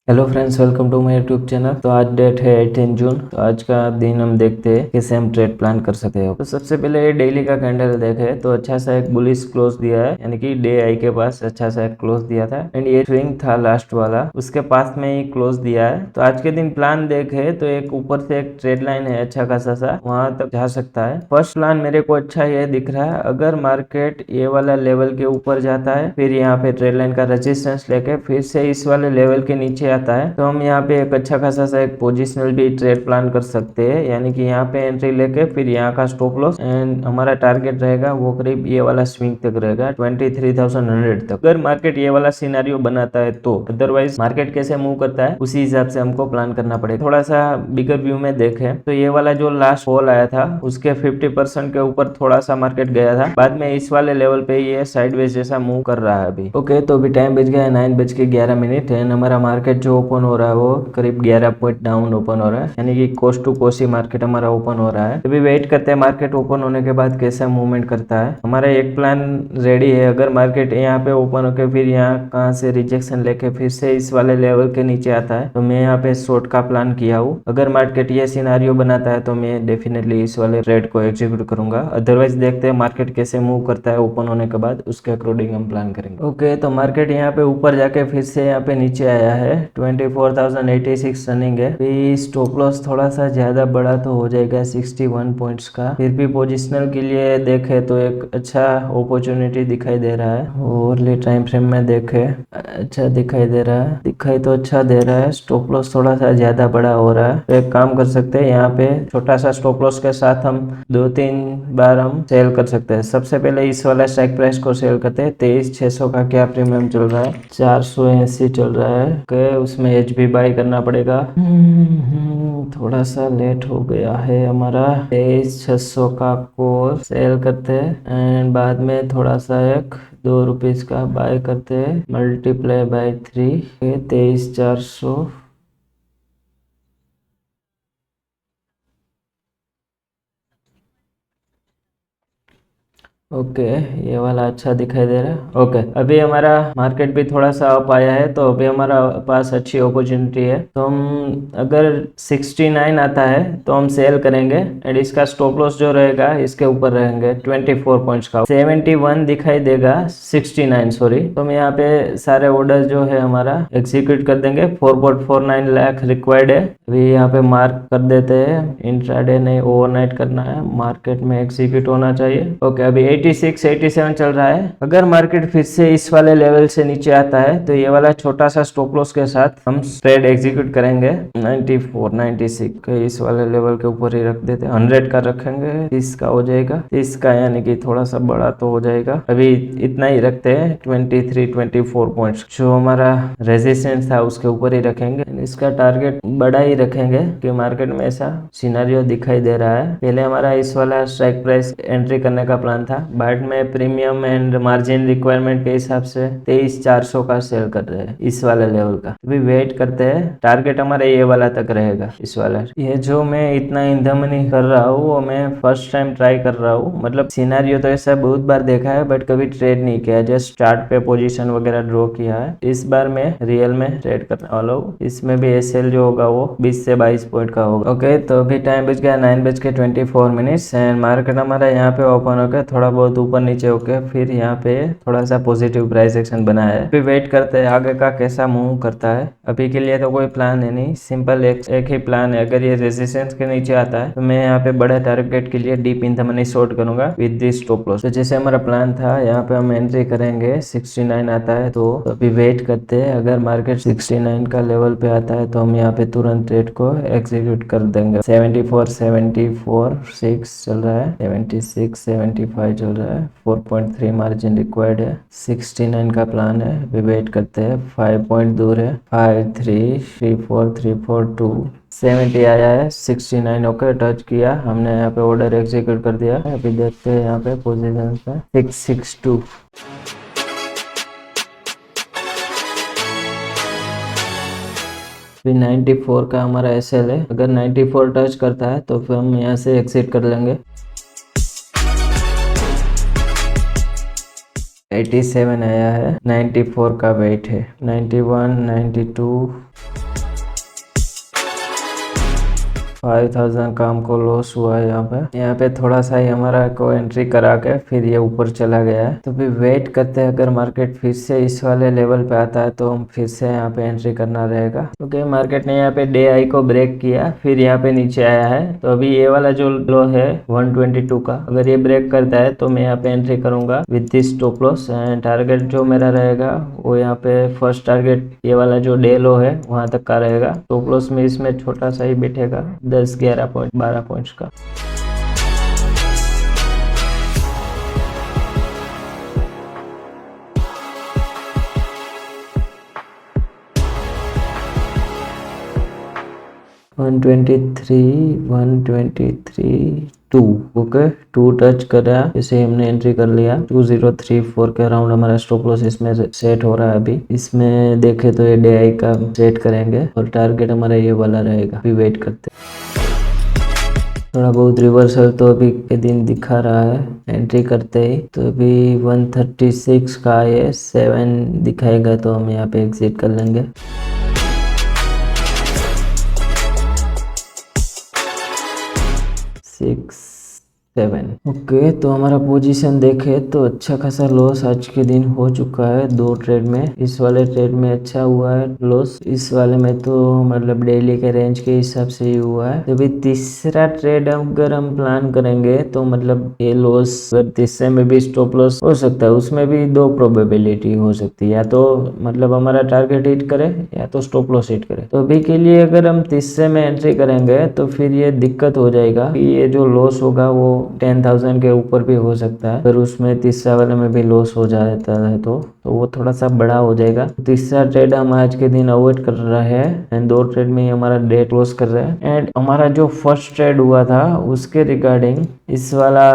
Hello friends, welcome to my YouTube channel. तो आज date है 18 जून। तो आज का दिन हम देखते हैं कैसे हम ट्रेड प्लान कर सकते हो। तो सबसे पहले ये डेली का कैंडल देखे तो अच्छा सा एक बुलिश क्लोज दिया है, यानी कि डे आई के पास अच्छा सा एक क्लोज दिया था एंड ये स्विंग था लास्ट वाला, उसके पास में ही क्लोज दिया है। तो आज के दिन प्लान देखे तो एक ऊपर से एक ट्रेड लाइन है अच्छा खासा सा, वहां तक जा सकता है। फर्स्ट प्लान मेरे को अच्छा ये दिख रहा है, अगर मार्केट ये वाला लेवल के ऊपर जाता है फिर यहाँ पे ट्रेड लाइन का रेजिस्टेंस लेके फिर से इस वाले लेवल के नीचे आता है तो हम यहाँ पे एक अच्छा खासा सा एक पोजिशनल भी ट्रेड प्लान कर सकते हैं, यानी कि यहाँ पे एंट्री लेके फिर यहाँ का स्टॉप लॉस एंड हमारा टारगेट रहेगा वो करीब ये वाला स्विंग तक रहेगा 23,100 तक, अगर मार्केट ये वाला सिनेरियो बनाता है तो। अदरवाइज मार्केट कैसे मूव करता है उसी हिसाब से हमको प्लान करना पड़ेगा। थोड़ा सा बिगर व्यू में देखें तो ये वाला जो लास्ट फॉल आया था उसके 50% के ऊपर थोड़ा सा मार्केट गया था, बाद में इस वाले लेवल पे ये साइडवेज जैसा मूव कर रहा है अभी। ओके, तो अभी टाइम बज गया है 9:11 एंड हमारा मार्केट जो ओपन हो रहा है वो करीब 11 पॉइंट डाउन ओपन हो रहा है, यानी कि कोस्ट टू कोस्ट ही मार्केट हमारा ओपन हो रहा है। अभी वेट करते हैं मार्केट ओपन होने के बाद कैसा मूवमेंट करता है। हमारा एक प्लान रेडी है, अगर मार्केट यहाँ पे ओपन होकर फिर यहाँ कहाँ से रिजेक्शन लेके फिर से इस वाले लेवल के नीचे आता है तो मैं यहाँ पे शॉर्ट का प्लान किया हूँ। अगर मार्केट ये सिनारियो बनाता है तो मैं डेफिनेटली इस वाले ट्रेड को एग्जीक्यूट करूंगा। अदरवाइज देखते हैं मार्केट कैसे मूव करता है ओपन होने के बाद, उसके अकॉर्डिंग हम प्लान करेंगे। ओके, तो मार्केट यहाँ पे ऊपर जाके फिर से यहाँ पे नीचे आया है, 24,086 रनिंग है। फिर स्टॉप लॉस थोड़ा सा ज्यादा बड़ा तो हो जाएगा 61 पॉइंट्स का, फिर भी पोजिशनल के लिए देखे तो एक अच्छा अपॉर्चुनिटी दिखाई दे रहा है। ओवरली टाइम फ्रेम में देखे अच्छा दिखाई दे रहा है, दिखाई तो अच्छा दे रहा है। स्टॉप लॉस थोड़ा सा ज्यादा बड़ा हो रहा है तो एक काम कर सकते हैं, यहाँ पे छोटा सा स्टॉप लॉस के साथ हम 2-3 बार हम सेल कर सकते हैं। सबसे पहले इस वाला स्ट्राइक प्राइस को सेल करते हैं। 23,600 का क्या प्रीमियम चल रहा है, 480 चल रहा है। ओके, उसमें एच भी बाई करना पड़ेगा। थोड़ा सा लेट हो गया है हमारा। 23,600 का कोर सेल करते हैं एंड बाद में थोड़ा सा एक ₹2 का बाय करते हैं, मल्टीप्लाई बाय 3, 23,400। ओके, ये वाला अच्छा दिखाई दे रहा है। ओके, अभी हमारा मार्केट भी थोड़ा सा अप आया है तो अभी हमारा पास अच्छी अपॉर्चुनिटी है। तो हम अगर 69 आता है तो हम सेल करेंगे एंड इसका स्टॉप लॉस जो रहेगा इसके ऊपर रहेंगे 24 पॉइंट्स का। 71 दिखाई देगा, 69 सॉरी। तो हम यहाँ पे सारे ऑर्डर जो है हमारा एग्जीक्यूट कर देंगे। 4.49 लाख रिक्वायर्ड है, अभी यहाँ पे मार्क कर देते हैं। इंट्राडे नहीं, ओवरनाइट करना है, मार्केट में एग्जीक्यूट होना चाहिए। ओके, अभी 86 87 चल रहा है। अगर मार्केट फिर से इस वाले लेवल से नीचे आता है तो ये वाला छोटा सा स्टॉप लॉस के साथ हम ट्रेड एग्जीक्यूट करेंगे। 94 96 के इस वाले लेवल के ऊपर ही रख देते हैं, 100 का रखेंगे, 30 का हो जाएगा। 30 का यानी कि थोड़ा सा बड़ा तो हो जाएगा, अभी इतना ही रखते हैं। 23-24 पॉइंट्स जो हमारा रेजिस्टेंस था उसके ऊपर ही रखेंगे। इसका टारगेट बड़ा ही रखेंगे कि मार्केट में ऐसा सिनेरियो दिखाई दे रहा है। पहले हमारा इस वाला स्ट्राइक प्राइस एंट्री करने का प्लान था, बाद में प्रीमियम एंड मार्जिन रिक्वायरमेंट के हिसाब से 23,400 का सेल कर रहे हैं इस वाले लेवल का। अभी वेट करते हैं, टारगेट हमारा ये वाला तक रहेगा, इस वाला। ये जो मैं इतना इंधमनी कर रहा हूँ वो मैं फर्स्ट टाइम ट्राई कर रहा हूँ, मतलब सिनेरियो तो ऐसा बहुत बार देखा है बट कभी ट्रेड नहीं किया, जस्ट चार्ट पे पोजीशन वगैरह ड्रॉ किया है। इस बार मैं रियल में ट्रेड करने वाला हूँ। इसमें भी एसएल जो होगा वो 20 से 22 पॉइंट का होगा। ओके, तो अभी टाइम बच गया 9:24 एंड मार्केट हमारा यहाँ पे ओपन होकर थोड़ा बहुत ऊपर नीचे होके फिर यहाँ पे थोड़ा सा पॉजिटिव प्राइस एक्शन बना है। फिर वेट करते हैं आगे का कैसा मूव करता है। अभी के लिए तो कोई प्लान है नहीं, सिंपल एक ही प्लान है। अगर ये रेजिस्टेंस के नीचे आता है तो मैं यहाँ पे बड़े टारगेट के लिए deep in the money short करूंगा विद दिस स्टॉप लॉस। तो जैसे हमारा प्लान था यहाँ पे हम एंट्री करेंगे, 69 आता है तो अभी वेट करते हैं। अगर मार्केट 69 का लेवल पे आता है तो हम यहाँ पे तुरंत ट्रेड को एग्जीक्यूट कर देंगे। 74 74 6 चल रहा है, 76 75 चल रहा है, 4.3 मार्जिन रिक्वायर्ड है, 69 का प्लान है। अभी वेट करते हैं, 5 पॉइंट दूर है, 5 3 3 4 3 4 2 70 आया है, 69 ओके टच किया हमने, यहाँ पे ऑर्डर एग्जीक्यूट कर दिया। अभी देखते हैं यहाँ पे पोजीशन पे 662। फिर 94 का हमारा एसएल है, अगर 94 टच करता है तो फिर हम यहाँ से एग्जिट कर लेंगे। 87 आया है, 94 का वेट है, 91 92 5000 का हमको लॉस हुआ है यहाँ पे थोड़ा सा ही हमारा को एंट्री करा के फिर ये ऊपर चला गया है। तो भी वेट करते हैं, अगर मार्केट फिर से इस वाले लेवल पे आता है तो हम फिर से यहाँ पे एंट्री करना रहेगा, क्योंकि मार्केट ने यहाँ पे डे आई को ब्रेक किया, फिर यहाँ पे नीचे आया है। तो अभी ये वाला जो लो है 122 का, अगर ये ब्रेक करता है तो मैं यहाँ पे एंट्री करूंगा with this stop loss. And target जो मेरा रहेगा वो यहाँ पे फर्स्ट टारगेट ये वाला जो डे लो है वहां तक का रहेगा। स्टॉप लॉस में इसमें छोटा सा ही बैठेगा 10, 11 पॉइंट, 12 पॉइंट्स का। वन 2 ओके, 2 टच करा, इसे हमने एंट्री कर लिया। 2034 के अराउंड हमारा स्टॉप लॉस इसमें सेट हो रहा है। अभी इसमें देखे तो ये डे आई का सेट करेंगे और टारगेट हमारा ये वाला रहेगा। अभी वेट करते, थोड़ा बहुत रिवर्सल तो अभी के दिन दिखा रहा है एंट्री करते ही। तो अभी 136 का ये 7 दिखाएगा तो हम यहाँ पे एग्जिट कर लेंगे। 6, 7 ओके। तो हमारा पोजीशन देखे तो अच्छा खासा लॉस आज के दिन हो चुका है 2 ट्रेड में। इस वाले ट्रेड में अच्छा हुआ है लॉस, इस वाले में तो मतलब डेली के रेंज के हिसाब से ही हुआ है। तो अभी तीसरा ट्रेड अगर हम प्लान करेंगे तो मतलब ये लॉस अगर तीसरे में भी स्टॉप लॉस हो सकता है, उसमें भी 2 प्रोबेबिलिटी हो सकती है, या तो मतलब हमारा टारगेट हिट करे या तो स्टॉप लॉस हिट करे। तो अभी के लिए अगर हम तीसरे में एंट्री करेंगे तो फिर ये दिक्कत हो जाएगा कि ये जो लॉस होगा वो 10,000 के ऊपर भी हो सकता है। अगर उसमें तीसरा वाले में भी लॉस हो जाता है तो वो थोड़ा सा बड़ा हो जाएगा। तीसरा ट्रेड हम आज के दिन अवॉइड कर रहे हैं एंड 2 ट्रेड में ही हमारा डे क्लोज कर रहे हैं। एंड हमारा जो फर्स्ट ट्रेड हुआ था उसके रिगार्डिंग इस वाला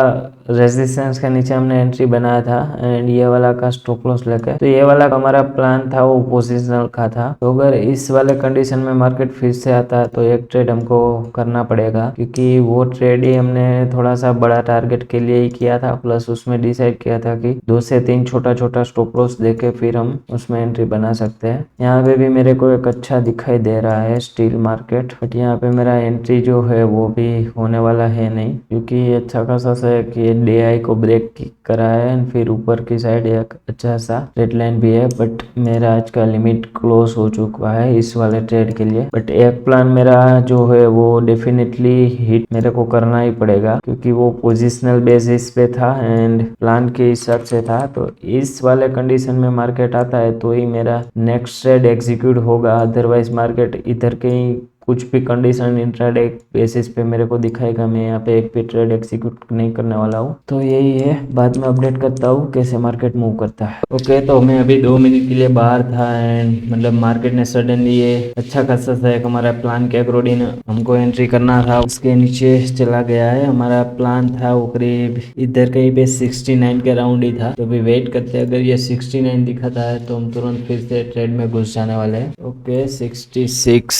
रेजिस्टेंस के नीचे हमने एंट्री बनाया था एंड ये वाला का स्टॉप लॉस लेकर। तो ये वाला हमारा प्लान था वो पोजिशनल का था। तो अगर इस वाले कंडीशन में मार्केट फिर से आता है तो एक ट्रेड हमको करना पड़ेगा, क्योंकि वो ट्रेड ही हमने थोड़ा सा बड़ा टारगेट के लिए ही किया था, प्लस उसमें डिसाइड किया था कि 2 से 3 छोटा छोटा स्टॉप लॉस देके फिर हम उसमें एंट्री बना सकते हैं। यहाँ पे भी मेरे को एक अच्छा दिखाई दे रहा है स्टील मार्केट, बट यहाँ पे मेरा एंट्री जो है वो भी होने वाला है नहीं, क्योंकि अच्छा खासा सा कि डे आई को ब्रेक करा है एंड फिर ऊपर की साइड एक अच्छा सा रेड लाइन भी है। बट मेरा आज का लिमिट क्लोज हो चुका है इस वाले ट्रेड के लिए। बट एक प्लान मेरा जो है वो डेफिनेटली हिट मेरे को करना ही पड़ेगा, क्योंकि वो पोजिशनल बेसिस पे था एंड प्लान के हिसाब से था। तो इस वाले कंडीशन में मार्केट आता है तो ही मेरा नेक्स्ट ट्रेड एग्जीक्यूट होगा, अदरवाइज मार्केट इधर के ही कुछ भी कंडीशन इंट्राडे बेसिस पे मेरे को दिखाएगा, मैं यहाँ पे एक भी ट्रेड एग्जीक्यूट नहीं करने वाला हूँ। तो यही है, बाद में अपडेट करता हूँ कैसे मार्केट मूव करता है। ओके, तो मैं अभी 2 मिनट के लिए बाहर था एंड मतलब मार्केट ने सडनली ये अच्छा खासा सा एक हमारा प्लान के अकॉर्डिंग हमको एंट्री करना था उसके नीचे चला गया है। हमारा प्लान था वो करीब इधर कहीं पे 69 के राउंड ही था। तो अभी वेट करते हैं, अगर ये 69 दिखाता है तो हम तुरंत फिर से ट्रेड में घुस जाने वाले हैं। ओके 66,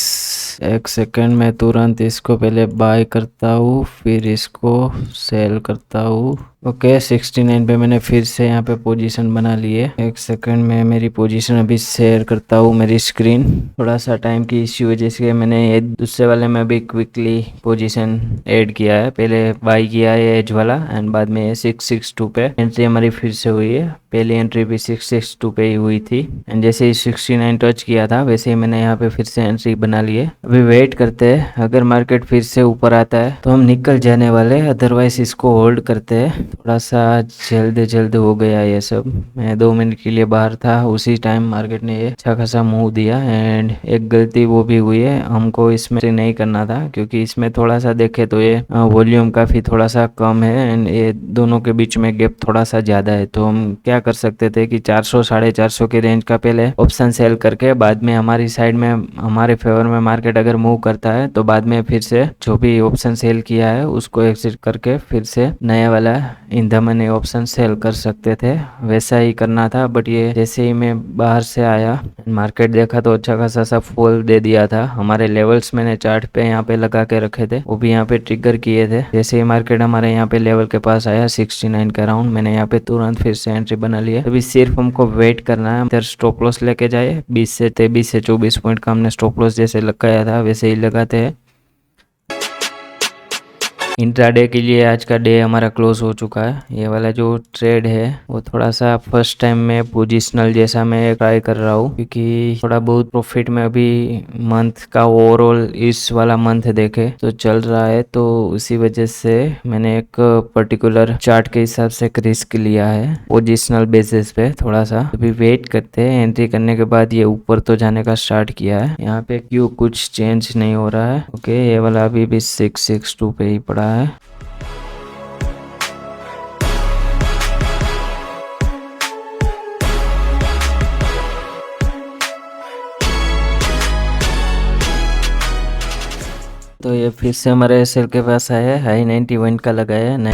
एक सेकंड में तुरंत इसको पहले बाय करता हूँ फिर इसको सेल करता हूँ। ओके 69 पे मैंने फिर से यहाँ पे पोजीशन बना ली है। एक सेकंड में मेरी पोजीशन अभी शेयर करता हूँ मेरी स्क्रीन, थोड़ा सा टाइम की इश्यू वजह से मैंने ये दूसरे वाले में भी क्विकली पोजीशन ऐड किया है। पहले बाय किया है एज वाला एंड बाद में 662 पे एंट्री हमारी फिर से हुई है। पहली एंट्री भी 662 पे ही हुई थी एंड जैसे ही 69 टच किया था वैसे ही मैंने यहाँ पे फिर से एंट्री बना ली है। अभी वेट करते हैं, अगर मार्केट फिर से ऊपर आता है तो हम निकल जाने वाले, अदरवाइज इसको होल्ड करते हैं। थोड़ा सा जल्द हो गया ये सब, मैं 2 मिनट के लिए बाहर था, उसी टाइम मार्केट ने ये अच्छा खासा मूव दिया एंड एक गलती वो भी हुई है, हमको इसमें नहीं करना था, क्योंकि इसमें थोड़ा सा देखे तो ये वॉल्यूम काफी थोड़ा सा कम है एंड ये दोनों के बीच में गैप थोड़ा सा ज्यादा है। तो हम क्या कर सकते थे कि 400 450 के रेंज का पहले ऑप्शन सेल करके बाद में हमारी साइड में हमारे फेवर में मार्केट अगर मूव करता है तो बाद में फिर से जो भी ऑप्शन सेल किया है उसको एग्जिट करके फिर से नया वाला in the money option sell कर सकते थे। वैसा ही करना था, बट ये जैसे ही मैं बाहर से आया मार्केट देखा तो अच्छा खासा सा फॉल दे दिया था। हमारे लेवल्स मैंने चार्ट पे यहाँ पे लगा के रखे थे, वो भी यहाँ पे ट्रिगर किए थे। जैसे ही मार्केट हमारे यहाँ पे लेवल के पास आया 69 का राउंड, मैंने यहाँ पे तुरंत फिर से एंट्री बना लिया। अभी सिर्फ हमको वेट करना है, इधर स्टॉप लॉस लेके जाए 20 से 24 पॉइंट का हमने स्टॉप लॉस जैसे लगाया था वैसे ही लगाते हैं। इंट्राडे के लिए आज का डे हमारा क्लोज हो चुका है। ये वाला जो ट्रेड है वो थोड़ा सा फर्स्ट टाइम में पोजिशनल जैसा मैं ट्राई कर रहा हूँ, क्योंकि थोड़ा बहुत प्रॉफिट में अभी मंथ का ओवरऑल इस वाला मंथ देखे तो चल रहा है, तो उसी वजह से मैंने एक पर्टिकुलर चार्ट के हिसाब से एक रिस्क लिया है पोजिशनल बेसिस पे। थोड़ा सा अभी वेट करते हैं, एंट्री करने के बाद ये ऊपर तो जाने का स्टार्ट किया है। यहाँ पे क्यों कुछ चेंज नहीं हो रहा है। ओके, ये वाला अभी भी 662 पे ही पड़ा है। तो ये फिर से हमारे एसएल के पास आया है, हाई 91 का लगाया है।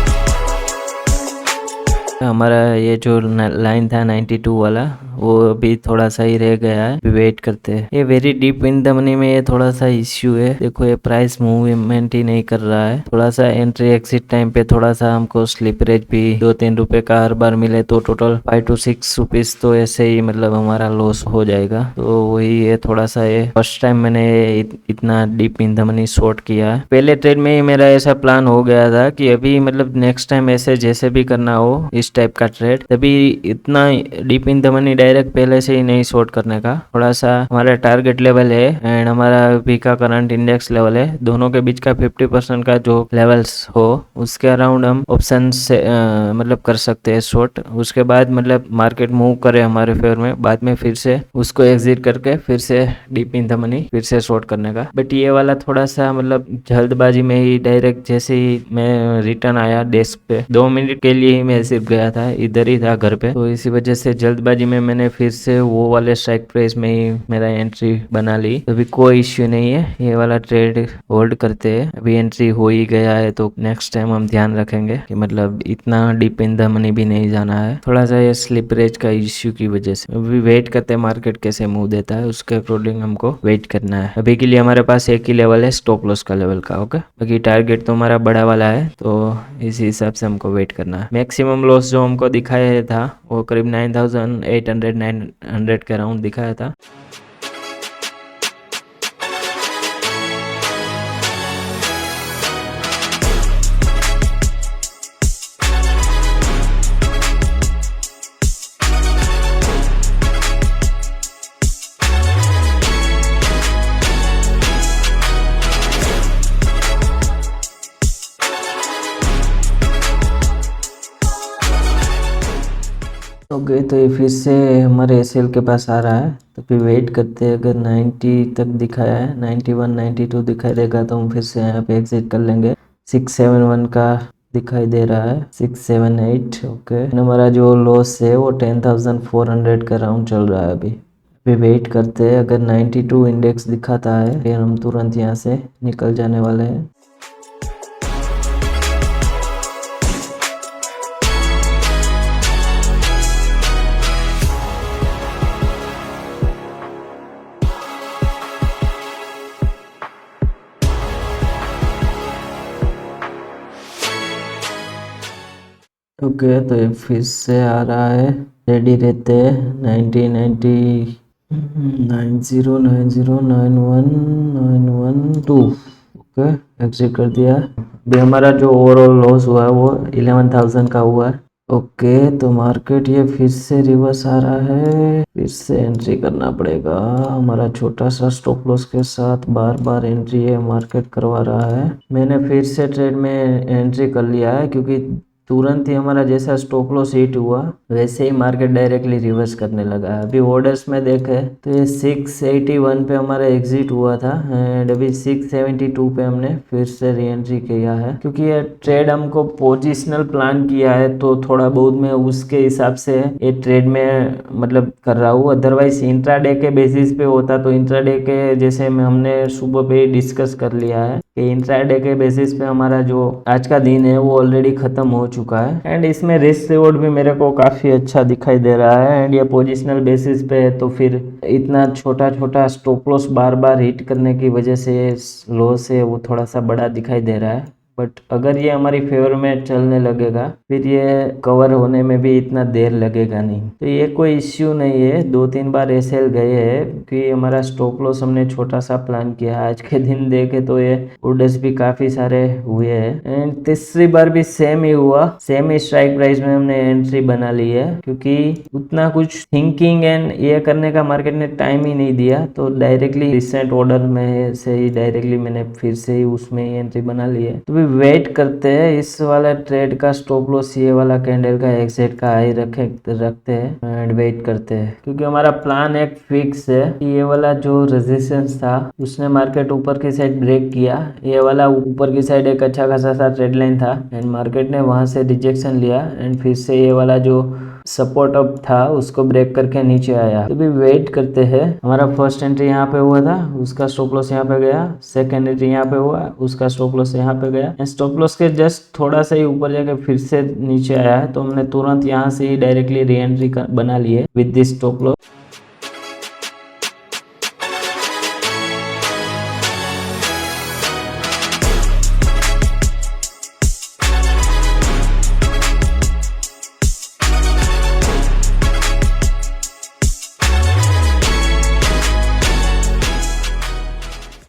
हमारा ये जो लाइन था 92 वाला वो अभी थोड़ा सा ही रह गया है, वेट करते हैं। ये very deep in the money में ये थोड़ा सा इश्यू है। देखो ये प्राइस मूवमेंट ही नहीं कर रहा है। थोड़ा सा एंट्री एग्जिट टाइम पे थोड़ा सा हमको स्लिपरेज भी 2-3 रुपए का हर बार मिले तो टोटल 5 to 6 रुपीज तो ऐसे ही मतलब हमारा लॉस हो जाएगा। तो वही है थोड़ा सा, ये फर्स्ट टाइम मैंने इतना deep in the money short किया है। पहले ट्रेड में ही मेरा ऐसा प्लान हो गया था कि अभी मतलब नेक्स्ट टाइम ऐसे जैसे भी करना हो इस टाइप का ट्रेड, तभी इतना deep in the money direct पहले से ही नहीं शॉर्ट करने का। थोड़ा सा हमारा टारगेट लेवल है एंड हमारा अभी का करंट इंडेक्स लेवल है, दोनों के बीच का 50% का जो लेवल्स हो उसके अराउंड हम ऑप्शन से मतलब कर सकते हैं शॉर्ट। उसके बाद मतलब मार्केट मूव करे हमारे फेवर में, बाद में फिर से उसको एग्जिट करके फिर से डीप इन द मनी फिर से शॉर्ट करने का। बट ये वाला थोड़ा सा मतलब जल्दबाजी में ही डायरेक्ट जैसे ही मैं रिटर्न आया डेस्क पे 2 मिनट के लिए ही मैं सिर्फ गया था, इधर ही था घर पे, तो इसी वजह से जल्दबाजी में मैंने फिर से वो वाले स्ट्राइक प्राइस में ही मेरा एंट्री बना ली। तो अभी कोई इश्यू नहीं है, ये वाला ट्रेड होल्ड करते हैं। अभी एंट्री हो ही गया है तो नेक्स्ट टाइम हम ध्यान रखेंगे कि मतलब इतना डीप इन द मनी भी नहीं जाना है। थोड़ा सा ये स्लिपरेज का इश्यू की वजह से अभी वेट करते हैं मार्केट कैसे मूव देता है, उसके अकॉर्डिंग हमको वेट करना है। अभी के लिए हमारे पास एक ही लेवल है स्टॉप लॉस का लेवल का। ओके, बाकी टारगेट तो हमारा बड़ा वाला है, तो इसी हिसाब से हमको वेट करना है। मैक्सिमम लॉस जो हमको दिखाया था वो करीब 9,800 के अराउंड दिखाया था। ओके, तो ये फिर से हमारे एसएल के पास आ रहा है, तो फिर वेट करते हैं। अगर 90 तक दिखाया है, 91 92 दिखाई देगा तो हम फिर से यहाँ पे एग्जिट कर लेंगे। 671 का दिखाई दे रहा है, 678। ओके, हमारा जो लॉस है वो 10,400 का राउंड चल रहा है। अभी वेट करते हैं। अगर 92 इंडेक्स दिखाता है फिर हम तुरंत यहाँ से निकल जाने वाले हैं। ओके, तो ये फिर से आ रहा है, रेडी रहते हैं। 90 90 90 90 91 912। ओके, एग्जिट कर दिया। अभी हमारा जो ओवरऑल लॉस हुआ है वो 11,000 का हुआ है। ओके, तो मार्केट ये फिर से रिवर्स आ रहा है, फिर से एंट्री करना पड़ेगा। हमारा छोटा सा स्टॉप लॉस के साथ बार बार एंट्री है मार्केट करवा रहा है। मैंने फिर से ट्रेड में एंट्री कर लिया है, क्योंकि तुरंत ही हमारा जैसा स्टॉप लॉस हिट हुआ वैसे ही मार्केट डायरेक्टली रिवर्स करने लगा है। अभी ऑर्डर्स में देखे तो ये 681 पे हमारा एग्जिट हुआ था एंड अभी 672 पे हमने फिर से री एंट्री किया है। क्योंकि ये ट्रेड हमको पोजिशनल प्लान किया है तो थोड़ा बहुत मैं उसके हिसाब से ये ट्रेड में मतलब कर रहा हूँ। अदरवाइज इंट्राडे के बेसिस पे होता तो इंट्राडे के जैसे में हमने सुबह पे डिस्कस कर लिया है कि इंट्राडे के बेसिस पे हमारा जो आज का दिन है वो ऑलरेडी खत्म हो चुका है एंड इसमें रिस्क रिवॉर्ड भी मेरे को काफी अच्छा दिखाई दे रहा है एंड ये पोजिशनल बेसिस पे है तो फिर इतना छोटा छोटा स्टॉप लॉस बार बार हिट करने की वजह से लॉस है वो थोड़ा सा बड़ा दिखाई दे रहा है। बट अगर ये हमारी फेवर में चलने लगेगा फिर ये कवर होने में भी इतना देर लगेगा नहीं, तो ये कोई इश्यू नहीं है। 2-3 बार एसएल गए हैं क्योंकि हमारा स्टॉप लॉस हमने छोटा सा प्लान किया। आज के दिन देखे तो ये ऑर्डर्स भी काफी सारे हुए हैं एंड तीसरी बार भी सेम ही हुआ, सेम ही स्ट्राइक प्राइस में हमने एंट्री बना ली है क्योंकि उतना कुछ थिंकिंग एंड ये करने का मार्केट ने टाइम ही नहीं दिया, तो डायरेक्टली रिसेंट ऑर्डर में से ही डायरेक्टली मैंने फिर से ही उसमें ही एंट्री बना ली है। तो भी वेट करते हैं, इस वाला ट्रेड का स्टॉप लॉस ये वाला कैंडल का एग्जिट का हाई रखते हैं एंड वेट करते हैं क्योंकि हमारा प्लान एक फिक्स है कि ये वाला जो रेजिस्टेंस था उसने मार्केट ऊपर की साइड ब्रेक किया, ये वाला ऊपर की साइड एक अच्छा खासा सा ट्रेड लाइन था एंड मार्केट ने वहां से रिजेक्शन लिया एंड फिर से ये वाला जो सपोर्ट अप था उसको ब्रेक करके नीचे आया। तो भी वेट करते हैं। हमारा फर्स्ट एंट्री यहाँ पे हुआ था, उसका स्टॉप लॉस यहाँ पे गया, सेकंड एंट्री यहाँ पे हुआ, उसका स्टॉप लॉस यहाँ पे गया, स्टॉप लॉस के जस्ट थोड़ा सा ही ऊपर जाके फिर से नीचे आया है, तो हमने तुरंत यहाँ से ही डायरेक्टली री एंट्री बना ली है विद दिस स्टॉप लॉस।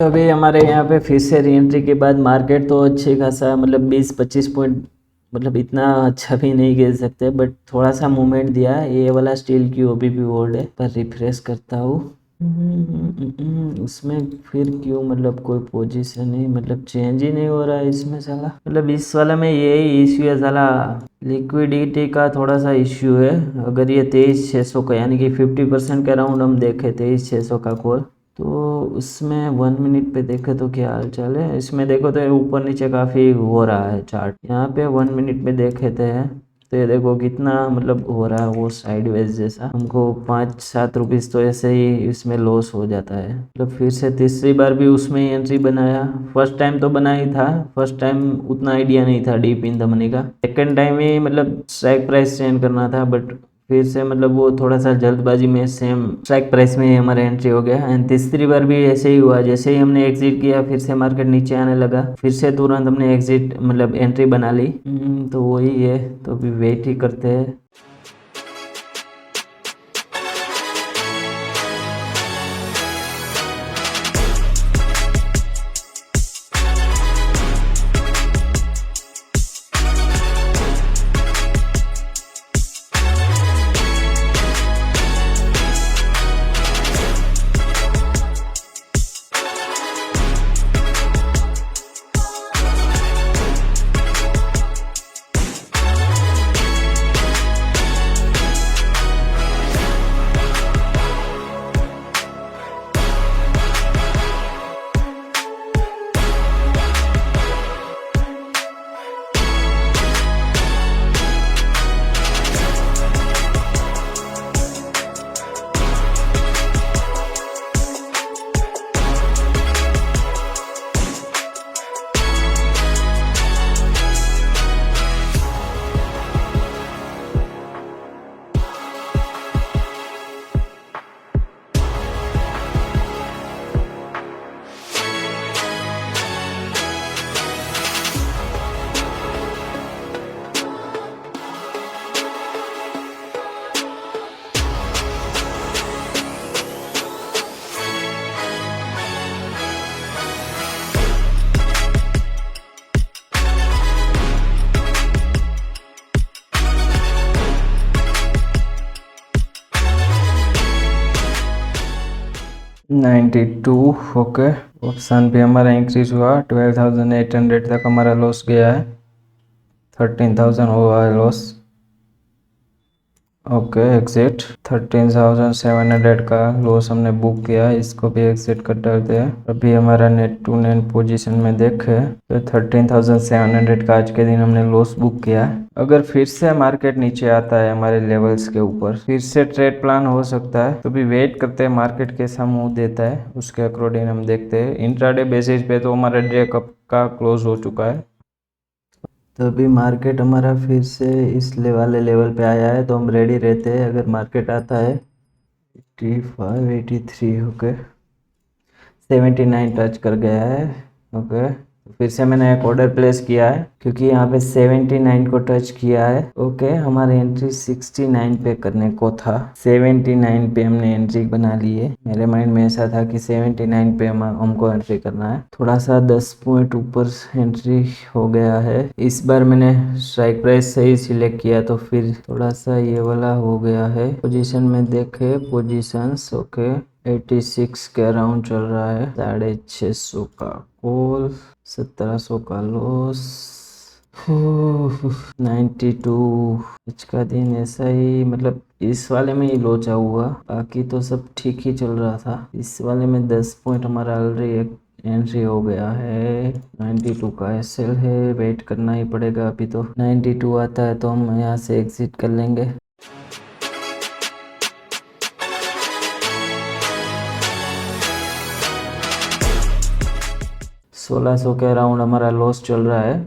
अभी हमारे यहाँ पे फिर से री एंट्री के बाद मार्केट तो अच्छे खासा मतलब 20-25 पॉइंट, मतलब इतना अच्छा भी नहीं कह सकते बट थोड़ा सा मूवमेंट दिया। ये वाला स्टील की ओबी भी होल्ड है, पर रिफ्रेश करता हूँ उसमें फिर क्यों मतलब कोई पोजीशन नहीं, मतलब चेंज ही नहीं हो रहा है इसमें साला। मतलब इस वाला में यही इश्यू है साला, लिक्विडिटी का थोड़ा सा इश्यू है। अगर ये 23,600 का यानी कि 50% के अराउंड हम देखें 23,600 का कॉल, तो उसमें 1 मिनट पे देखे तो क्या हाल चाल है। इसमें देखो तो ऊपर नीचे काफ़ी हो रहा है चार्ट। यहाँ पे 1 मिनट में देखे थे तो ये देखो कितना मतलब हो रहा है वो साइडवेज जैसा। हमको 5-7 रुपीज़ तो ऐसे ही इसमें लॉस हो जाता है। मतलब फिर से तीसरी बार भी उसमें ही एंट्री बनाया। फर्स्ट टाइम तो बना ही था, फर्स्ट टाइम उतना आइडिया नहीं था डीप इन द मनी का। सेकेंड टाइम ही मतलब स्ट्राइक प्राइस चेंज करना था बट फिर से मतलब वो थोड़ा सा जल्दबाजी में सेम स्ट्राइक प्राइस में ही हमारा एंट्री हो गया एंड तीसरी बार भी ऐसे ही हुआ। जैसे ही हमने एग्जिट किया फिर से मार्केट नीचे आने लगा, फिर से तुरंत हमने एग्जिट मतलब एंट्री बना ली। तो वही है, तो अभी वेट ही करते हैं। $92 ओके। ऑप्शन पे हमारा इंक्रीज हुआ, 12,800 तक हमारा लॉस गया है, 13,000 हुआ है लॉस। ओके एग्जिट, 13,700 का लॉस हमने बुक किया, इसको भी एग्जिट कर डालते हैं। अभी हमारा नेट टू नेट पोजीशन में देखे तो 13,700 का आज के दिन हमने लॉस बुक किया है। अगर फिर से मार्केट नीचे आता है हमारे लेवल्स के ऊपर, फिर से ट्रेड प्लान हो सकता है। तो भी वेट करते हैं मार्केट कैसा मूव देता है, उसके अकॉर्डिंग हम देखते हैं। इंट्राडे बेसिस पे तो हमारा डे कब का क्लोज हो चुका है, तो अभी मार्केट हमारा फिर से इस वाले लेवल पे आया है, तो हम रेडी रहते हैं। अगर मार्केट आता है 85, 83 ओके, 79 टच कर गया है ओके, फिर से मैंने एक ऑर्डर प्लेस किया है क्योंकि यहाँ पे 79 को टच किया है। ओके, हमारी एंट्री 69 पे करने को था, 79 पे हमने एंट्री बना ली है। मेरे माइंड में ऐसा था कि 79 पे हमको एंट्री करना है। थोड़ा सा 10 पॉइंट ऊपर एंट्री हो गया है। इस बार मैंने स्ट्राइक प्राइस सही सिलेक्ट किया तो फिर थोड़ा सा ये वाला हो गया है। पोजीशन में देखे पोजीशंस, ओके 86 के अराउंड चल रहा है। 650 का कॉल, 1700 का लॉस, 92। आज का दिन ऐसा ही, मतलब इस वाले में ही लोचा हुआ, बाकी तो सब ठीक ही चल रहा था। इस वाले में 10 पॉइंट हमारा ऑलरेडी एक एंट्री हो गया है। 92 का एसएल है, वेट करना ही पड़ेगा। अभी तो 92 आता है तो हम यहाँ से एग्जिट कर लेंगे। 1600 के अराउंड हमारा लॉस चल रहा है।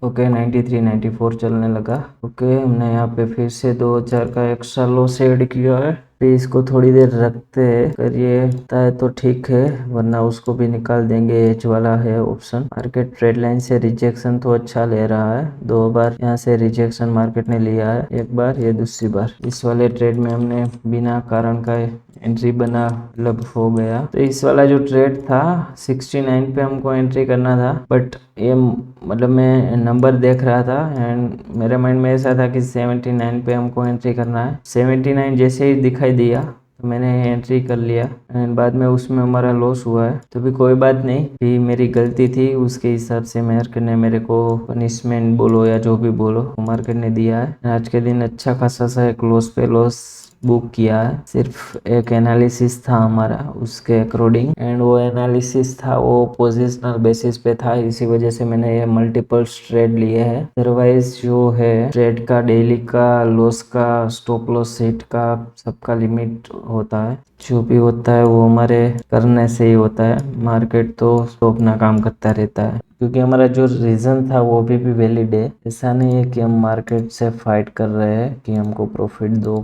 ओके 93 94 चलने लगा। ओके, हमने यहाँ पे फिर से 2000 का एक्स्ट्रा लॉस ऐड किया है। फिर इसको थोड़ी देर रखते हैं, अगर ये होता है तो ठीक है, वरना उसको भी निकाल देंगे। एज वाला है ऑप्शन। मार्केट ट्रेड लाइन से रिजेक्शन तो अच्छा ले रहा है, 2 बार यहाँ से रिजेक्शन मार्केट ने लिया है, एक बार ये दूसरी बार। इस वाले ट्रेड में हमने बिना कारण का एंट्री बना, मतलब हो गया। तो इस वाला जो ट्रेड था 69 पे हमको एंट्री करना था, बट ये मतलब मैं नंबर देख रहा था एंड मेरे माइंड में ऐसा था कि 79 पे हमको एंट्री करना है। 79 जैसे ही दिखाई दिया तो मैंने एंट्री कर लिया एंड बाद में उसमें हमारा लॉस हुआ है। तो भी कोई बात नहीं, भी मेरी गलती थी, उसके हिसाब से मार्केट ने मेरे को पनिशमेंट बोलो या जो भी बोलो मार्केट ने दिया है। आज के दिन अच्छा खासा सा एक लॉस पे लॉस बुक किया है। सिर्फ एक एनालिसिस था हमारा उसके अकॉर्डिंग, एंड वो एनालिसिस था वो पोजिशनल बेसिस पे था, इसी वजह से मैंने ये मल्टीपल ट्रेड लिए हैं। अदरवाइज जो है ट्रेड का, डेली का, लॉस का, स्टॉप लॉस हिट का, सबका लिमिट होता है। जो भी होता है वो हमारे करने से ही होता है। मार्केट तो अपना काम करता रहता है, क्योंकि हमारा जो रीज़न था वो भी वैलिड है। ऐसा नहीं है कि हम मार्केट से फाइट कर रहे हैं कि हमको प्रॉफिट दो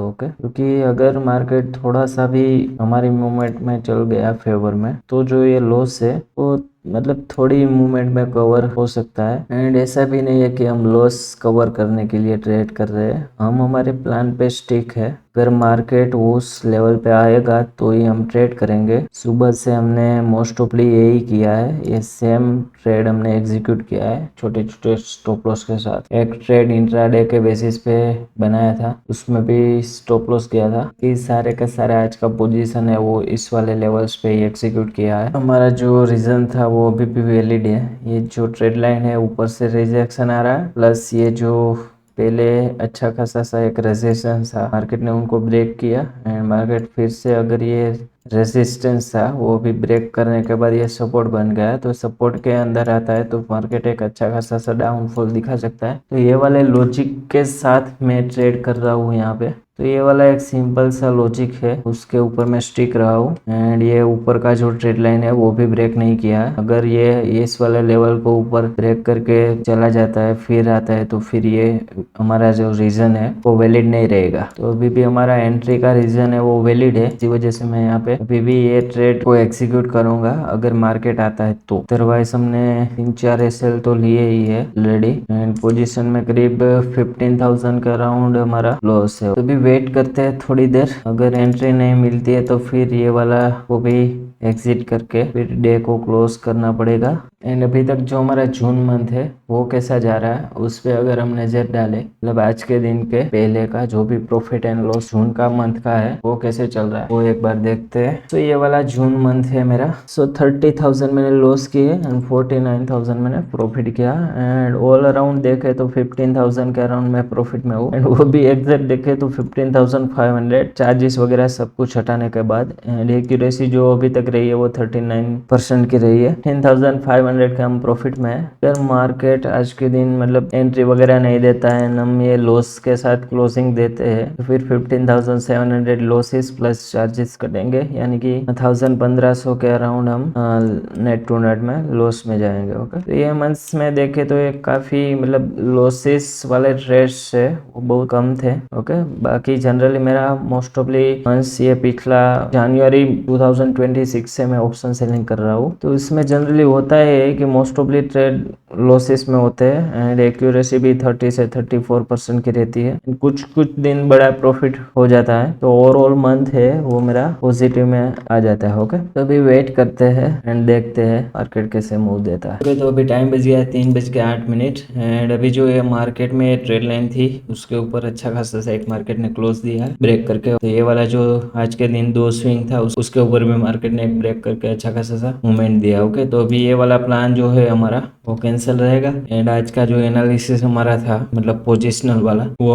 ओके। क्योंकि अगर मार्केट थोड़ा सा भी हमारी मूवमेंट में चल गया फेवर में, तो जो ये लॉस है वो मतलब थोड़ी मूवमेंट में कवर हो सकता है। एंड ऐसा भी नहीं है कि हम लॉस कवर करने के लिए ट्रेड कर रहे हैं, हम हमारे प्लान पे स्टिक है। अगर मार्केट उस लेवल पे आएगा तो ही हम ट्रेड करेंगे। सुबह से हमने मोस्ट ऑफली यही किया है, ये सेम ट्रेड हमने एग्जीक्यूट किया है छोटे छोटे स्टॉप लॉस के साथ। एक ट्रेड इंट्राडे के बेसिस पे बनाया था, उसमें भी स्टॉप लॉस किया था। कि सारे का सारा आज का पोजीशन है वो इस वाले लेवल्स पे ही एग्जीक्यूट किया है। हमारा जो रीजन था वो अभी भी वैलिड है। ये जो ट्रेड लाइन है ऊपर से रिजेक्शन आ रहा है, प्लस ये जो पहले अच्छा खासा सा एक रेजिस्टेंस था, मार्केट ने उनको ब्रेक किया एंड मार्केट फिर से, अगर ये रेजिस्टेंस था वो भी ब्रेक करने के बाद ये सपोर्ट बन गया, तो सपोर्ट के अंदर आता है तो मार्केट एक अच्छा खासा सा डाउनफॉल दिखा सकता है। तो ये वाले लॉजिक के साथ मैं ट्रेड कर रहा हूँ यहाँ पे। तो ये वाला एक सिंपल सा लॉजिक है, उसके ऊपर मैं स्टिक रहा हूँ। एंड ये ऊपर का जो ट्रेड लाइन है वो भी ब्रेक नहीं किया है। अगर ये इस वाले लेवल को ऊपर ब्रेक करके चला जाता है फिर आता है, तो फिर ये हमारा जो रीजन है वो वैलिड नहीं रहेगा। तो अभी भी हमारा एंट्री का रीजन है वो वैलिड है, इसी वजह से मैं यहाँ पे अभी भी ये ट्रेड को एग्जीक्यूट करूंगा अगर मार्केट आता है तो। अदरवाइज हमने 3-4 एसएल तो लिए ही है ऑलरेडी एंड पोजीशन में करीब 15,000 के अराउंड हमारा लॉस है। तो भी वेट करते हैं थोड़ी देर, अगर एंट्री नहीं मिलती है तो फिर ये वाला को भी एग्जिट करके फिर डे को क्लोज करना पड़ेगा। एंड अभी तक जो हमारा जून मंथ है वो कैसा जा रहा है उस पर अगर हम नजर डालें, मतलब आज के दिन के पहले का जो भी प्रॉफिट एंड लॉस जून का मंथ का है वो कैसे चल रहा है वो एक बार देखते हैं। तो ये वाला जून मंथ है मेरा। सो 30,000 मैंने लॉस किए एंड 49,000 मैंने प्रॉफिट किया। एंड ऑल अराउंड देखे तो 15,000 के अराउंड मैं प्रॉफिट में हूँ। एंड वो भी एग्जैक्ट देखे तो 15,500 चार्जेस वगैरह सब कुछ हटाने के बाद। एंड एक्यूरेसी जो अभी तक रही है वो 39% की रही है। 10,500 700 का हम प्रॉफिट में है। अगर मार्केट आज के दिन मतलब एंट्री वगैरह नहीं देता है, हम ये लॉस के साथ क्लोजिंग देते हैं, तो फिर 15,700 लॉसेस प्लस चार्जेस कटेंगे, यानी कि 1500 के अराउंड हम नेट टू नेट में लॉस में जाएंगे। ओके, तो ये मंथ्स में देखे तो ये काफी मतलब लॉसेस वाले ट्रेड्स है वो बहुत कम थे। ओके, बाकी जनरली मेरा मोस्ट ऑफली मंथ्स ये पिछला जनवरी 2026 से मैं ऑप्शन सेलिंग कर रहा हूँ, तो इसमें जनरली होता है कि मोस्ट ऑफली ट्रेड लॉसेस में होते हैं एंड एक्यूरेसी भी 30 से 34% की रहती है। कुछ कुछ दिन बड़ा प्रॉफिट हो जाता है, तो ओवरऑल मंथ है वो मेरा पॉजिटिव में आ जाता है। ओके, तो अभी वेट करते हैं एंड देखते हैं मार्केट कैसे मूव देता है। ओके, तो अभी टाइम बज गया 3:08 एंड अभी जो ये मार्केट में ट्रेड लाइन थी उसके ऊपर अच्छा खासा सा एक मार्केट ने क्लोज दिया है ब्रेक करके। तो ये वाला जो आज के दिन 2 स्विंग था उसके ऊपर भी मार्केट ने एक ब्रेक करके अच्छा खासा सा मूवमेंट दिया। ओके, तो अभी ये वाला प्लान जो है हमारा वो कैंसिल रहेगा एंड आज का जो एनालिसिस हमारा था मतलब पोजिशनल वाला वो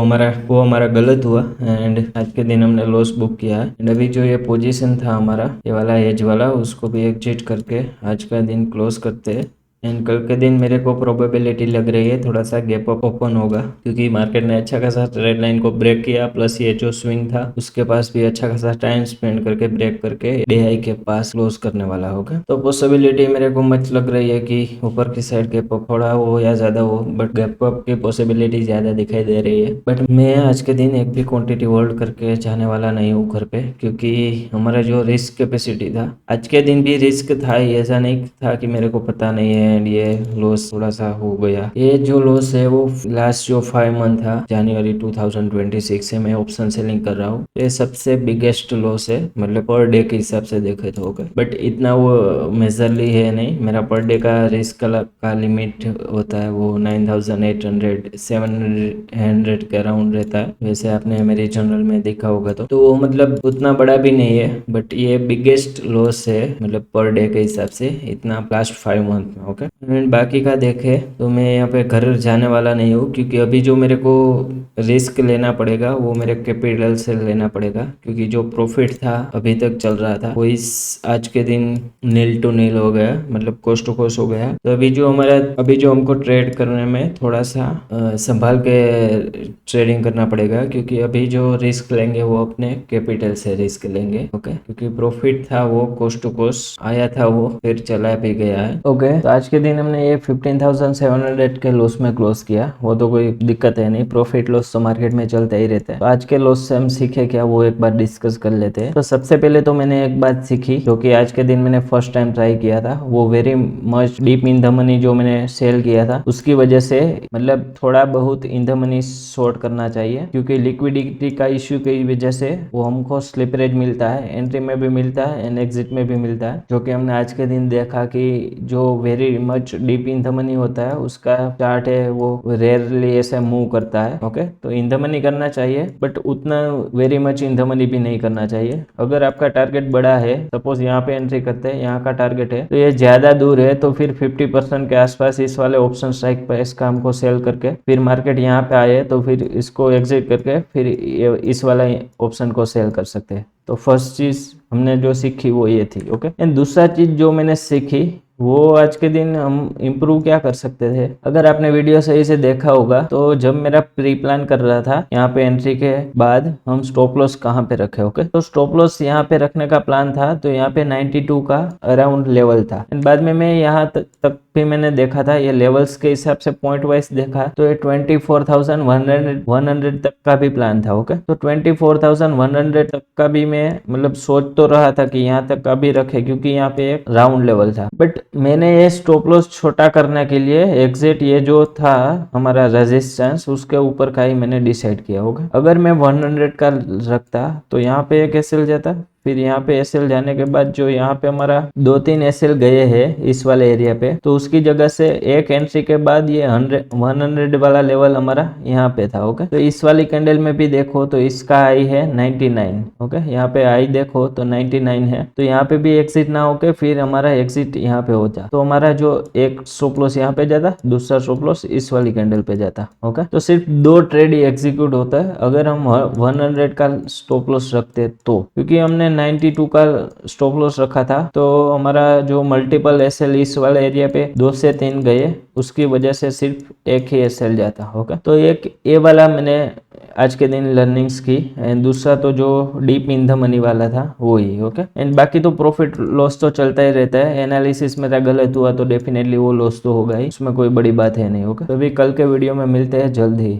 हमारा गलत हुआ एंड आज के दिन हमने लॉस बुक किया है। एंड अभी जो ये पोजीशन था हमारा ये वाला एज वाला उसको भी एग्जिट करके आज का दिन क्लोज करते हैं। एंड कल के दिन मेरे को प्रोबेबिलिटी लग रही है थोड़ा सा गैप अप ओपन होगा, क्योंकि मार्केट ने अच्छा खासा ट्रेड लाइन को ब्रेक किया, प्लस ये जो स्विंग था उसके पास भी अच्छा खासा टाइम स्पेंड करके ब्रेक करके डे हाई के पास क्लोज करने वाला होगा। तो पॉसिबिलिटी मेरे को मच लग रही है कि ऊपर की साइड गैप अप थोड़ा हो या ज्यादा हो, बट गैप अप की पॉसिबिलिटी ज्यादा दिखाई दे रही है। बट मैं आज के दिन एक भी क्वांटिटी होल्ड करके जाने वाला नहीं हूँ घर पे, क्योंकि हमारा जो रिस्क कैपेसिटी था आज के दिन भी रिस्क था ही, ऐसा नहीं था कि मेरे को पता नहीं है एंड ये लॉस थोड़ा सा हो गया। ये जो लॉस है वो लास्ट जो 5 मंथ था जनवरी 2026 से मैं ऑप्शन सेलिंग कर रहा हूँ, ये सबसे बिगेस्ट लॉस है मतलब पर डे के हिसाब से देखे तो। होगा बट इतना वो मेजरली है नहीं, मेरा पर डे का रिस्क का लिमिट होता है वो 9,800 700 के अराउंड रहता है। वैसे आपने मेरे जर्नल में देखा होगा तो वो मतलब उतना बड़ा भी नहीं है, बट ये बिगेस्ट लॉस है मतलब पर डे के हिसाब से इतना लास्ट 5 मंथ में। ओके, एंड बाकी का देखे तो मैं यहाँ पे घर जाने वाला नहीं हूँ, क्योंकि अभी जो मेरे को रिस्क लेना पड़ेगा वो मेरे कैपिटल से लेना पड़ेगा, क्योंकि जो प्रॉफिट था अभी तक चल रहा था वो इस आज के दिन नील टू नील हो गया, मतलब कोस्ट टू कोस्ट हो गया। तो अभी जो हमको ट्रेड करने में थोड़ा सा संभाल के ट्रेडिंग करना पड़ेगा, क्योंकि अभी जो रिस्क लेंगे वो अपने कैपिटल से रिस्क लेंगे। ओके, क्योंकि प्रॉफिट था वो कोस्ट टू कोस्ट आया था वो फिर चला भी गया है। ओके, तो आज के दिन हमने ये 15,700 के लॉस में क्लोज किया, वो तो कोई दिक्कत है नहीं, प्रॉफिट लॉस तो मार्केट में चलता ही रहता है। तो आज के लॉस से हम सीखे क्या वो एक बार डिस्कस कर लेते हैं। तो सबसे पहले तो मैंने एक बात सीखी जो कि आज के दिन मैंने फर्स्ट टाइम ट्राई किया था, वो very much deep in the money जो मैंने सेल किया था उसकी वजह से मतलब थोड़ा बहुत इन द मनी शॉर्ट करना चाहिए, क्योंकि लिक्विडिटी का इश्यू की वजह से वो हमको स्लिपरेज मिलता है, एंट्री में भी मिलता है एंड एग्जिट में भी मिलता है, जो कि हमने आज के दिन देखा कि जो very much deep in the money होता है उसका चार्ट है वो रेयरली ऐसे मूव करता है। ओके, तो इन द मनी करना चाहिए बट उतना very much in the money भी नहीं करना चाहिए। अगर आपका टारगेट बड़ा है, सपोज यहाँ पे एंट्री करते हैं, यहाँ का टारगेट है तो ये ज्यादा दूर है, तो फिर 50% के आसपास इस वाले ऑप्शन स्ट्राइक पे इस काम को सेल करके फिर मार्केट यहाँ पे आए तो फिर इसको एग्जिट करके फिर इस वाला ऑप्शन को सेल कर सकते हैं। तो फर्स्ट चीज हमने जो सीखी वो ये थी। ओके, एंड दूसरा चीज जो मैंने सीखी वो आज के दिन हम इम्प्रूव क्या कर सकते थे। अगर आपने वीडियो सही से देखा होगा तो जब मेरा प्री प्लान कर रहा था यहाँ पे एंट्री के बाद हम स्टॉप लॉस कहाँ पे रखे। ओके, तो स्टॉप लॉस यहाँ पे रखने का प्लान था, तो यहाँ पे 92 का अराउंड लेवल था एंड बाद में मैं यहाँ तक भी मैंने देखा था, ये लेवल्स के हिसाब से पॉइंट वाइज देखा तो ये 24,100 तक का भी प्लान था। ओके, तो 24,100 तक का भी मैं मतलब सोच तो रहा था कि यहाँ तक का भी रखे, क्योंकि यहाँ पे एक राउंड लेवल था, बट मैंने ये स्टॉप लॉस छोटा करने के लिए एग्जिट ये जो था हमारा रेजिस्टेंस उसके ऊपर का ही मैंने डिसाइड किया होगा। अगर मैं 100 का रखता तो यहाँ पे एक एसएल जाता, फिर यहाँ पे एसएल जाने के बाद जो यहाँ पे हमारा 2-3 एसएल गए हैं इस वाले एरिया पे, तो उसकी जगह से एक एंट्री के बाद ये 100 वाला लेवल हमारा यहाँ पे था। ओके, तो इस वाली कैंडल में भी देखो तो इसका हाई है 99। ओके, यहाँ पे हाई देखो तो 99 है, तो यहाँ पे भी एग्जिट ना होके फिर हमारा एग्जिट यहाँ पे होता, तो हमारा जो एक स्टॉप लॉस यहाँ पे जाता, दूसरा स्टॉप लॉस इस वाली कैंडल पे जाता। ओके, तो सिर्फ 2 ट्रेड ही एग्जीक्यूट होता है अगर हम 100 का स्टॉप लॉस रखते तो, क्योंकि हमने 92 का स्टॉप लॉस रखा था, तो हमारा जो मल्टीपल एसएल इस वाले एरिया पे 2 से 3 गए, उसकी वजह से सिर्फ एक ही एसएल जाता। ओके, तो एक ये वाला मैंने आज के दिन लर्निंग्स की, एंड दूसरा तो जो डीप इन द मनी वाला था वो ही। ओके, एंड बाकी तो प्रॉफिट लॉस तो चलता ही रहता है। एनालिसिस मेरा गलत हुआ तो डेफिनेटली वो लॉस तो होगा ही, उसमें कोई बड़ी बात है नहीं। ओके, तो अभी कल के वीडियो में मिलते हैं जल्द ही।